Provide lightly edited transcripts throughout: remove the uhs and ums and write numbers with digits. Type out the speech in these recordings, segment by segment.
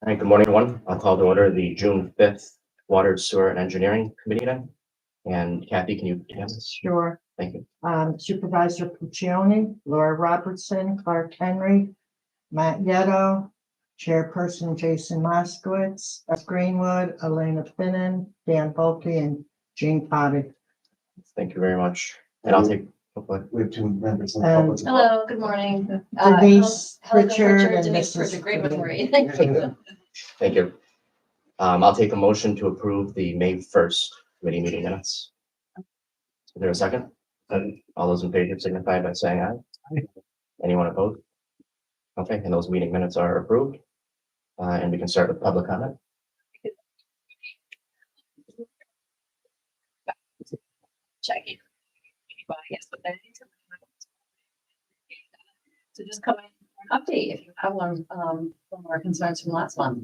All right, good morning, everyone. I'll call to order the June 5th Water, Sewer, and Engineering Committee meeting. And Kathy, can you have this? Sure. Thank you. Supervisor Puccioni, Laura Robertson, Clark Henry, Matt Yetto, Chairperson Jason Moskowitz, Beth Greenwood, Elena Finnan, Dan Volpe, and Jean Potty. Thank you very much. And I'll take, We have two members. And Hello, good morning. Denise Helga Pritchard and Denise Mrs. Pritchard, great memory. Thank you. thank you. I'll take a motion to approve the May 1st committee meeting minutes. Is there a second? All those in favor signify by saying aye. Anyone opposed? Okay, and those meeting minutes are approved. And we can start with public comment. Checking. Yesterday. So just coming for an update if you have one from our concerns from last month.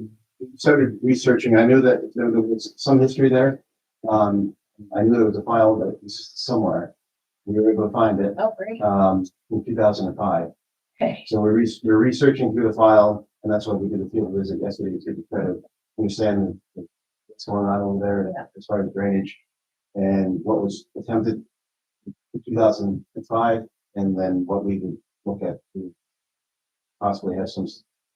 Started researching. I knew that there was some history there. I knew there was a file that was somewhere. We were able to find it Oh, great. in 2005. Okay. So we're researching through the file, and that's why we did a field visit yesterday to try to understand what's going on over there as far as drainage and what was attempted in 2005, and then what we could look at to possibly have some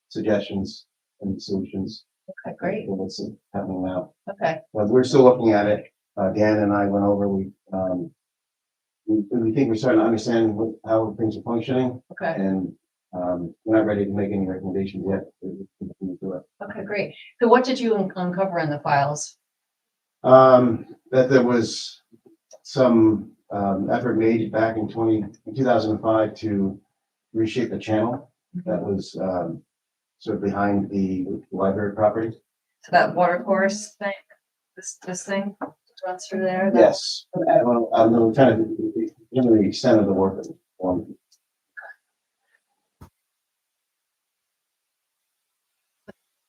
suggestions and solutions. Okay, great. for what's happening now. Okay. But we're still looking at it. Dan and I went over, we think we're starting to understand how things are functioning, Okay. and we're not ready to make any recommendations yet. We'll continue to do it. Okay, great. So what did you uncover in the files? That there was some effort made back in 2005 to reshape the channel that was sort of behind the library property. So that water course thing, this thing runs through there? Yes, I'm kind of in the extent of the work that was performed.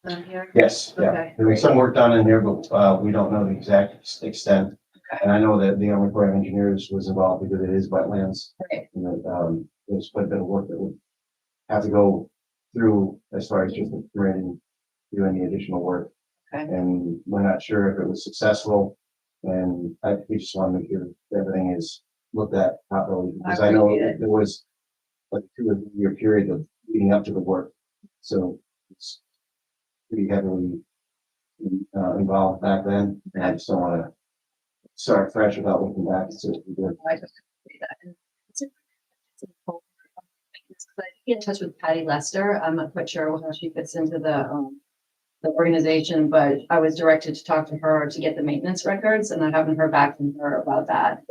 Down here? Yes, yeah. Okay. There was some work done in there, but we don't know the exact extent. Okay. And I know that the Army Corps of Engineers was involved because it is wetlands. Right. And that, there's quite a bit of work that would have to go through as far as just doing any additional work. Okay. And we're not sure if it was successful. And we just want to make sure that everything is looked at properly, because I know appreciate it. there was like a 2 or 3 year period of leading up to the work. So it's pretty heavily involved back then. And I just don't want to start fresh without looking back. So we did. I just see that. And it's in touch with Patty Lester. I'm not quite sure how she fits into the organization, but I was directed to talk to her to get the maintenance records, and I haven't heard back from her about that.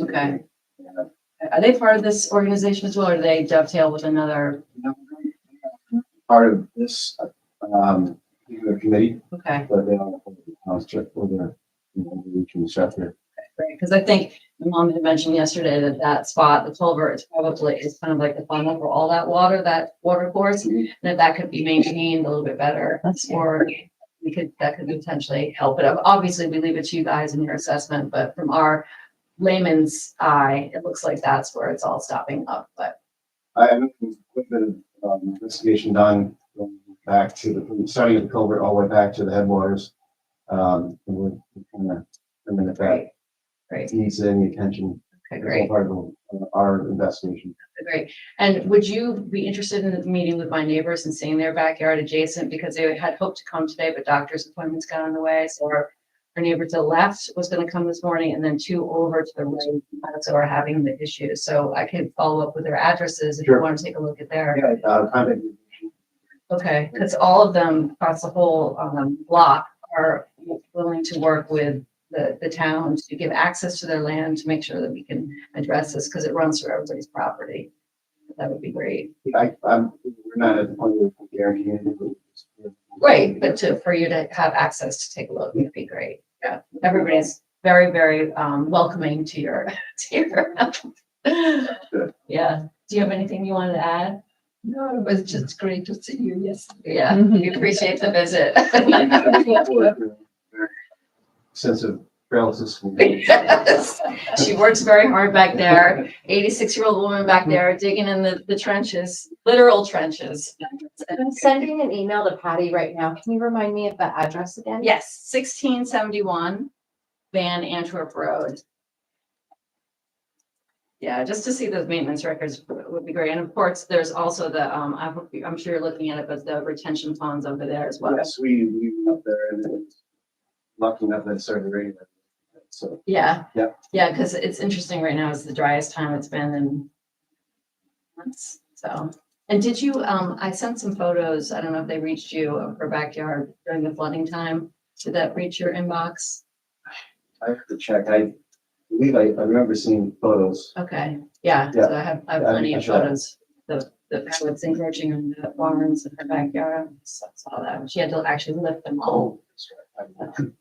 Okay. Yeah. Are they part of this organization as well, or do they dovetail with another? Part of this committee, Okay, but they don't check for the regional structure. great. Because I think my mom had mentioned yesterday that spot, the culvert, is kind of like the funnel for all that water course, and if that could be maintained a little bit better, or that could potentially help it. Obviously, we leave it to you guys in your assessment, but from our layman's eye, it looks like that's where it's all stopping up. But I have a bit of investigation done going back to starting at the culvert all the way back to the headwaters. And we're kind of, if that great, needs any attention. okay, It's all great. part of our investigation. Great. And would you be interested in meeting with my neighbors and seeing their backyard adjacent? Because they had hoped to come today, but doctor's appointments got on the way. So our neighbor to the left was going to come this morning, and then 2 over to the right. So are having the issue. So I can follow up with their addresses if Sure. you want to take a look at their. Yeah, contact. Okay, because all of them across the whole block are willing to work with the town to give access to their land to make sure that we can address this, because it runs through everybody's property. That would be great. We're not at the point where we can guarantee anything. Great, but for you to have access to take a look would be great. Yeah, everybody's very, very welcoming to your Good. Yeah. Do you have anything you wanted to add? No, it was just great to see you yesterday. Yeah, we appreciate the visit. Sense of paralysis. Yes. She works very hard back there. 86-year-old woman back there digging in the trenches, literal trenches. I'm sending an email to Patty right now. Can you remind me of the address again? Yes, 1671 Van Antwerp Road. Yeah, just to see those maintenance records would be great. And of course, there's also the, I'm sure you're looking at it, but the retention ponds over there as well. Yes, we went up there and it's lucky enough that it started raining. So, Yeah. Yep. Yeah, because it's interesting right now. It's the driest time it's been in months. So, and did you, I sent some photos. I don't know if they reached you of her backyard during the flooding time. Did that reach your inbox? I have to check. I believe I remember seeing photos. Okay, yeah, Yeah. so I have I plenty of sure. photos. The what's encroaching on the barns in her backyard. So I saw that. She had to actually lift them all. That's right.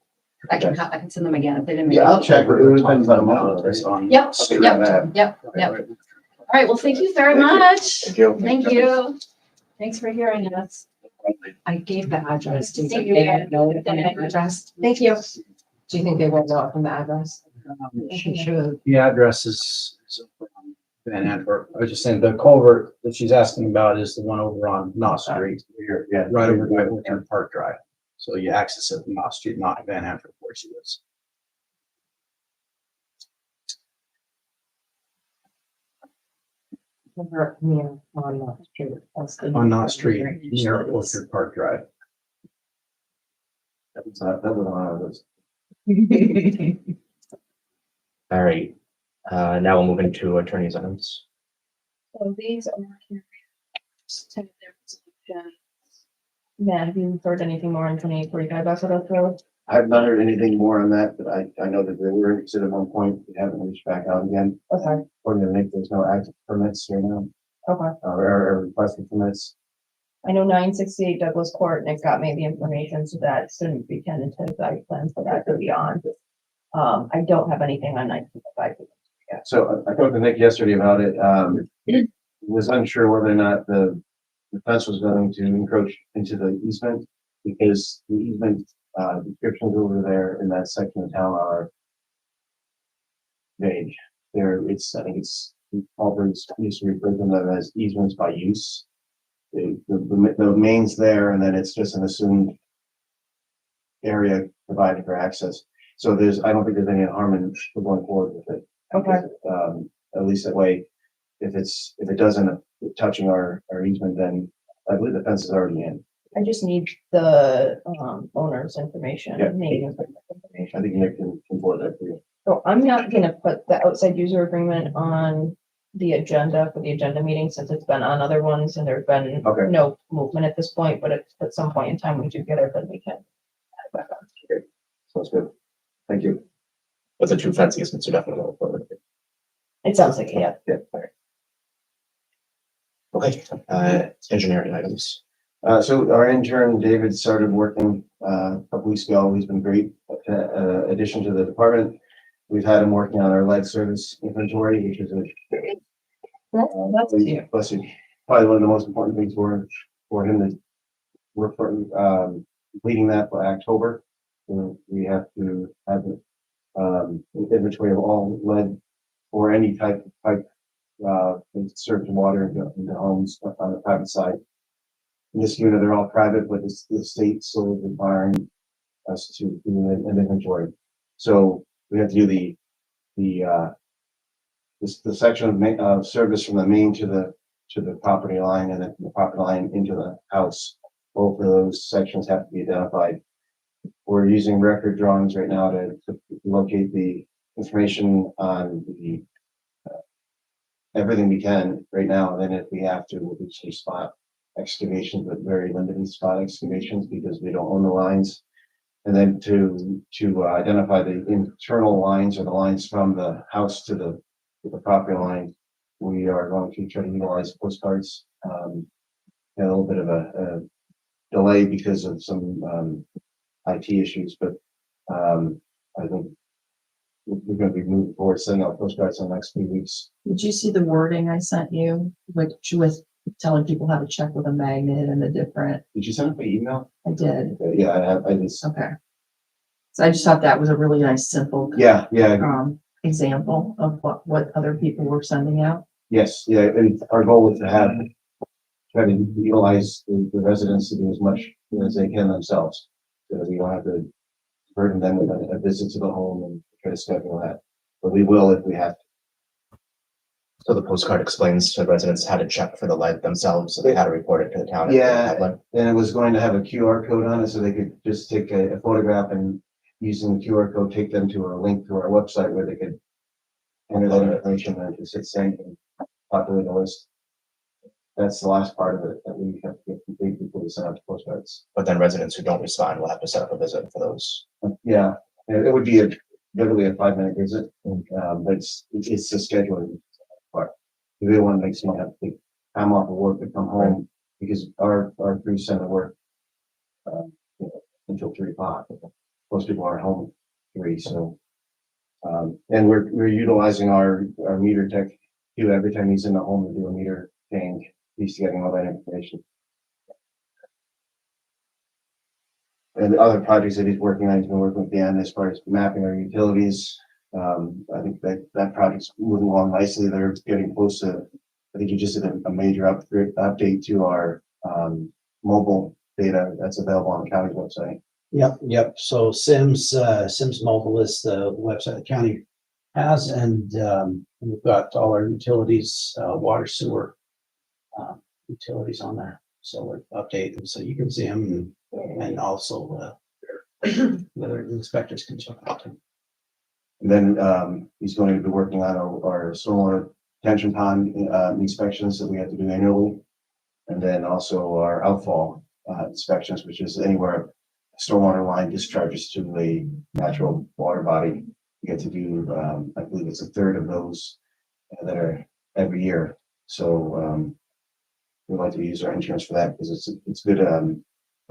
I can send them again if they didn't. Yeah, I'll check. It was been about a month. Right? Yep, Okay, right, yep. All right, well, thank you very much. Thank you. Thank you. Thanks for hearing us. I gave the address. Do you Thank think you. they would know it from the address? Thank you. Do you think they would know it from the address? She should. The address is Van Antwerp. I was just saying, the culvert that she's asking about is the one over on Knott Street, Yeah. right over by Orchard Park Drive. So you access it from Knott Street, not Van Antwerp where she lives. Over near on Knott Street. That's the- On Knott Street, near Orchard Park Drive. That was on our list. All right. Now we'll move into attorney's items. So these are tentative resolutions. Matt, have you heard anything more on 2845 Buffalo Road? I've not heard anything more on that, but I know that they were interested at one point. We haven't reached back out again. Okay, According to Nick, there's no active permits right now, okay. or requested permits. I know 968 Douglas Court, Nick got me the information, so that shouldn't be tentative. I plan for that to be on. I don't have anything on 965. So I talked to Nick yesterday about it. He was unsure whether or not the fence was going to encroach into the easement because the easement descriptions over there in that section of town are vague. I think it's Albert's used to refer to them as easements by use. The main's there and then it's just an assumed area provided for access. So I don't think there's any harm in going forward with it. Okay. At least that way, if it doesn't touching our easement, then I believe the fence is already in. I just need the owner's information. Yeah. Name and I information. think Nick can forward that for you. So I'm not gonna put the outside user agreement on the agenda for the agenda meeting since it's been on other ones and there's been Okay. no movement at this point, but at some point in time we do get it, then we can. add it back on. Sounds good. Thank you. But the two fence easements are definitely going forward. It sounds like, yeah. Yeah. All right. Okay, engineering items. So our intern, David, started working a couple weeks ago. He's been great addition to the department. We've had him working on our lead service inventory, which is That's cute. bless you, probably one of the most important things for him to work for, completing that by October. We have to have an inventory of all lead or any type of pipe served water into homes on the private side. In this unit, they're all private, but the state still is requiring us to do an inventory. So we have to do the section of service from the main to the property line and then from the property line into the house. Both of those sections have to be identified. We're using record drawings right now to locate the information on the everything we can right now. And then if we have to, we'll do some spot excavations, but very limited spot excavations because we don't own the lines. And then to identify the internal lines or the lines from the house to the property line, we are going to try to utilize postcards. And a little bit of a delay because of some IT issues, but I think we're going to be moving forward, sending out postcards in the next few weeks. Did you see the wording I sent you, which was telling people how to check with a magnet and the different, Did you send it by email? I did. Yeah, I have. I just. Okay. So I just thought that was a really nice, simple, Yeah. example of what other people were sending out. Yes, yeah, and our goal is to have try to utilize the residents to do as much as they can themselves. So that we don't have to burden them with a visit to the home and try to schedule that. But we will if we have to. So the postcard explains to residents how to check for the lead themselves, so they had to report it to the town. if they Yeah. had lead. And it was going to have a QR code on it, so they could just take a photograph and using the QR code, take them to a link to our website where they could enter that information and just hit send and populate the list. That's the last part of it that we have to get complete before we send out the postcards. But then residents who don't respond will have to set up a visit for those. Yeah, it would be literally a 5-minute visit, but it's the scheduling part. We don't want to make someone have to take time off of work to come home because our crews send to work until 3 o'clock. Most people are home at 3, so. And we're utilizing our meter tech too. Every time he's in the home to do a meter change, he's getting all that information. And the other projects that he's working on, he's been working with Dan as far as mapping our utilities. I think that project's moving along nicely. They're getting close to, I think he just did a major update to our mobile data that's available on the county's website. Yep. So Sims Mobile is the website the county has, and we've got all our utilities, water, sewer, utilities on there. So we're updating, so you can see them and also whether inspectors can check out them. And then he's going to be working on our stormwater detention pond inspections that we have to do annually. And then also our outfall inspections, which is anywhere a stormwater line discharges to a natural water body. We get to do, I believe it's a third of those that are every year. So we like to use our insurance for that because it's good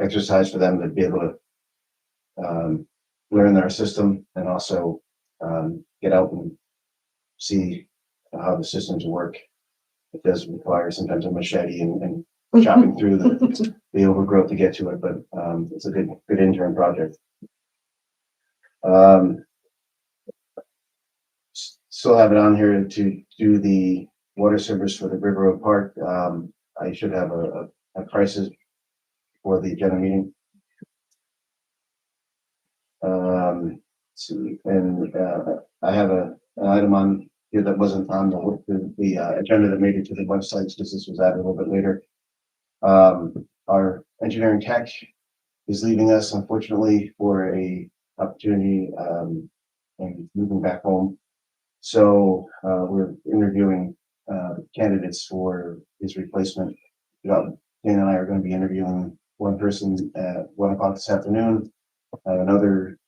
exercise for them to be able to learn their system and also get out and see how the systems work. It does require sometimes a machete and chopping through the overgrowth to get to it, but it's a good intern project. Still have it on here to do the water service for the River Road Park. I should have a prices for the general meeting. Let's see, and I have an item on here that wasn't on the agenda that made it to the website because this was added a little bit later. Our engineering tech is leaving us unfortunately for a opportunity and moving back home. So we're interviewing candidates for his replacement. Dan and I are going to be interviewing one person at 1 o'clock this afternoon. Another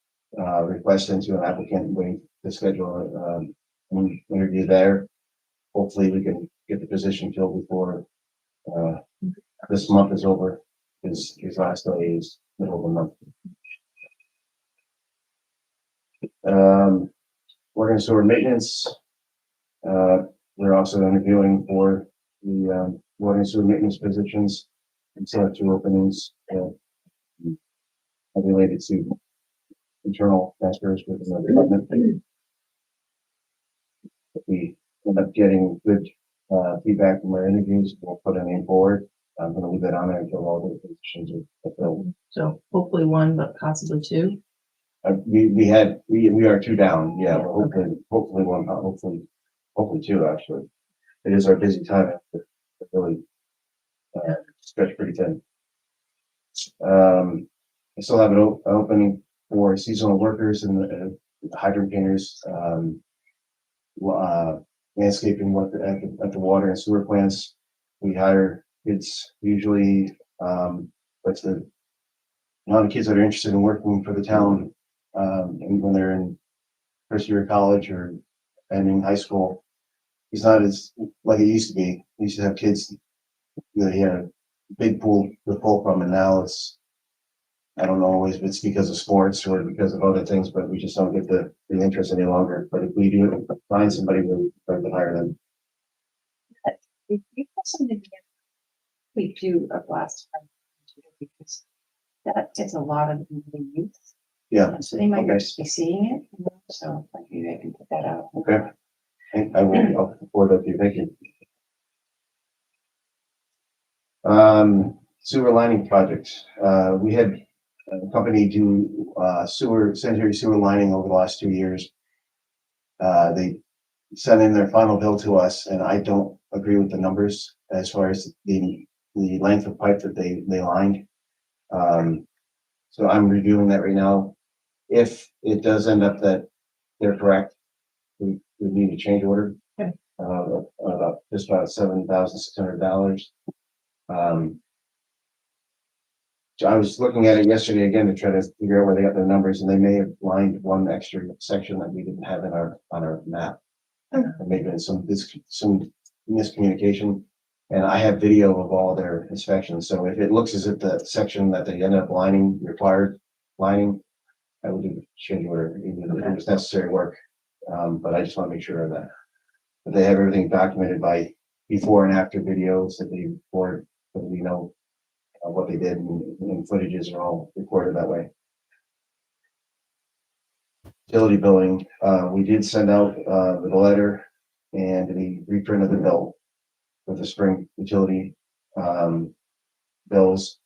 request into an applicant waiting to schedule an interview there. Hopefully we can get the position filled before this month is over. His last day is middle of the month. Water and sewer maintenance. We're also interviewing for the water and sewer maintenance positions. And still have 2 openings related to internal transfers within the department. If we end up getting good feedback from our interviews, we'll put a name forward. I'm going to leave that on there until all the positions are filled. So hopefully 1, but possibly 2. We are 2 down. Yeah, well, hopefully 1, hopefully 2 actually. It is our busy time. It's really stretched pretty thin. I still have an opening for seasonal workers and the hydrant painters, landscaping work at the water and sewer plants. We hire kids usually, but the amount of kids that are interested in working for the town, and when they're in first year of college or ending high school, it's not as like it used to be. We used to have kids that had a big pool to pull from, and now it's, I don't know always if it's because of sports or because of other things, but we just don't get the interest any longer. But if we do find somebody, we'll try to hire them. If you have something we do a blast from because that gets a lot of the youth. Yeah. So they might Okay. just be seeing it, you know, so like maybe I can put that out. Okay. I'll forward that to you. Thank you. Sewer lining project. We had a company do, sanitary sewer lining over the last 2 years. They sent in their final bill to us, and I don't agree with the numbers as far as the length of pipe that they lined. So I'm reviewing that right now. If it does end up that they're correct, we need a change order. Okay. About $7,600. So I was looking at it yesterday again to try to figure out where they got their numbers, and they may have lined one extra section that we didn't have on our map. There may have been some miscommunication, and I have video of all their inspections, so if it looks as if the section that they end up lining required lining, I would do the change order, even if it was necessary work, but I just want to make sure of that. But they have everything documented by before and after videos that they record, so we know what they did, and footages are all recorded that way. Utility billing, we did send out the letter and the reprint of the bill with the spring utility bills.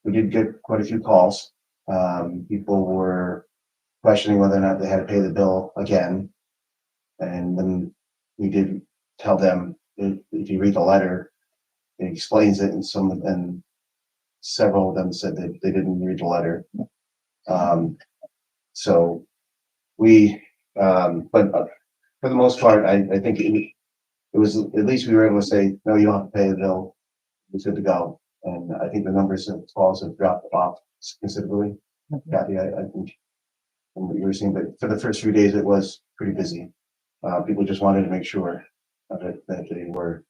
We did get quite a few calls. People were questioning whether or not they had to pay the bill again. And then we did tell them, if you read the letter, it explains it, and several of them said that they didn't read the letter. So we, but for the most part, I think it was, at least we were able to say, no, you don't have to pay the bill. It's good to go. And I think the numbers of calls have dropped off considerably. Kathy, I think from what you were seeing, but for the first few days, it was pretty busy. People just wanted to make sure that they were,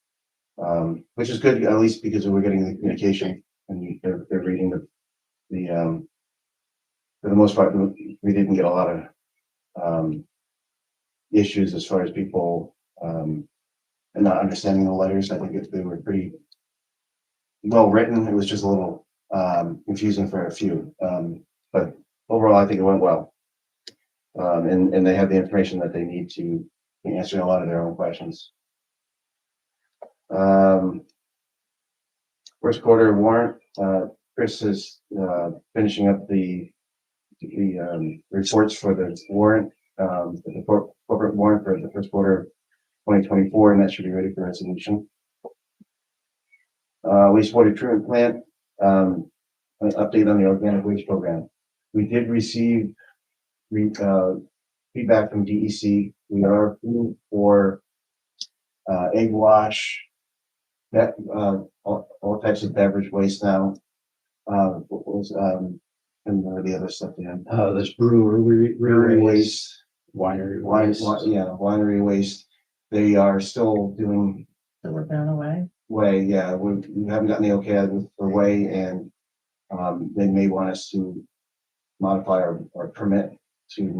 which is good, at least because we were getting the communication and they're reading the for the most part, we didn't get a lot of issues as far as people and not understanding the letters. I think they were pretty well written. It was just a little confusing for a few, but overall, I think it went well. And they have the information that they need to answer a lot of their own questions. First quarter warrant, Chris is finishing up the reports for the warrant, the corporate warrant for the first quarter of 2024, and that should be ready for resolution. Wastewater treatment plant, an update on the organic waste program. We did receive feedback from DEC. We are approved for egg wash, that all types of beverage waste now. What was and the other stuff they had. There's brewery waste, winery winery waste, waste. winery waste. They are still doing So we're down away. way, yeah, we haven't gotten the okay for way, and they may want us to modify our permit to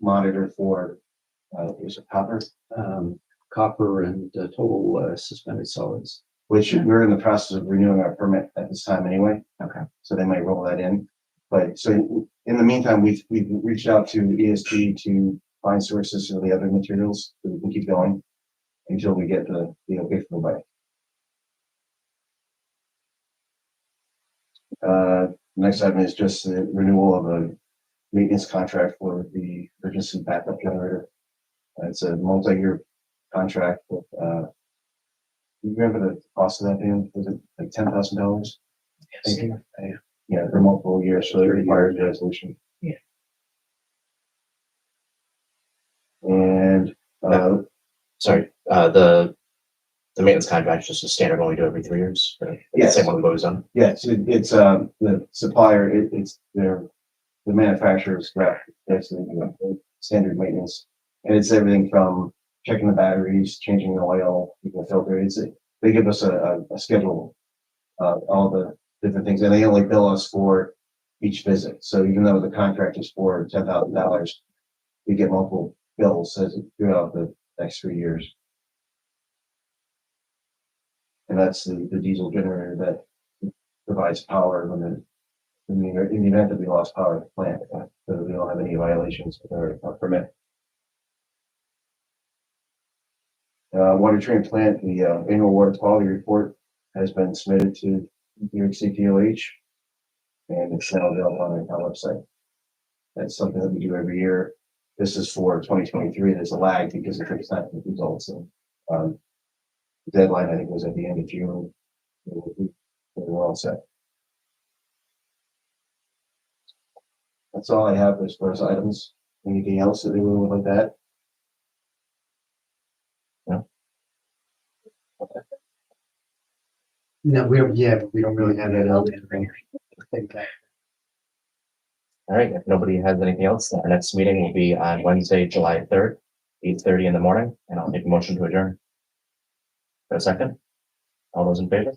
monitor for is it copper, Copper and total suspended solids. which we're in the process of renewing our permit at this time anyway. Okay. So they might roll that in. But so in the meantime, we've reached out to ESG to find sources for the other materials so we can keep going until we get the okay from the bike. Next item is just the renewal of a maintenance contract for the emergency backup generator. It's a multi-year contract with, you remember the cost of that, Dan? Was it like $10,000? Thank you. Yeah, for multiple years, so it requires a resolution. Yeah. And, Sorry, the maintenance contract is just a standard one we do every 3 years. Right? Yes. Same one we've always done. yes, it's the supplier, it's the manufacturer's rep, that's the standard maintenance. And it's everything from checking the batteries, changing the oil, keeping the filter. They give us a schedule of all the different things, and they only bill us for each visit. So even though the contract is for $10,000, we get multiple bills as throughout the next 3 years. And that's the diesel generator that provides power in the event that we lost power at the plant, so we don't have any violations with our permit. Water treatment plant, the annual water quality report has been submitted to New York CTOH. And it's now available on our website. That's something that we do every year. This is for 2023. There's a lag because it takes time to get results. And, the deadline, I think, was at the end of June. We're all set. That's all I have as far as items. Anything else that anyone would like that? No, we don't, yeah, but we don't really have that. All right, if nobody has anything else, our next meeting will be on Wednesday, July 3rd, 8:30 in the morning, and I'll make a motion to adjourn. For a second? All those in favor?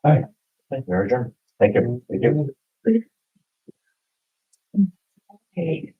Aye. Okay, we're adjourned. Thank you. Thank you. Okay.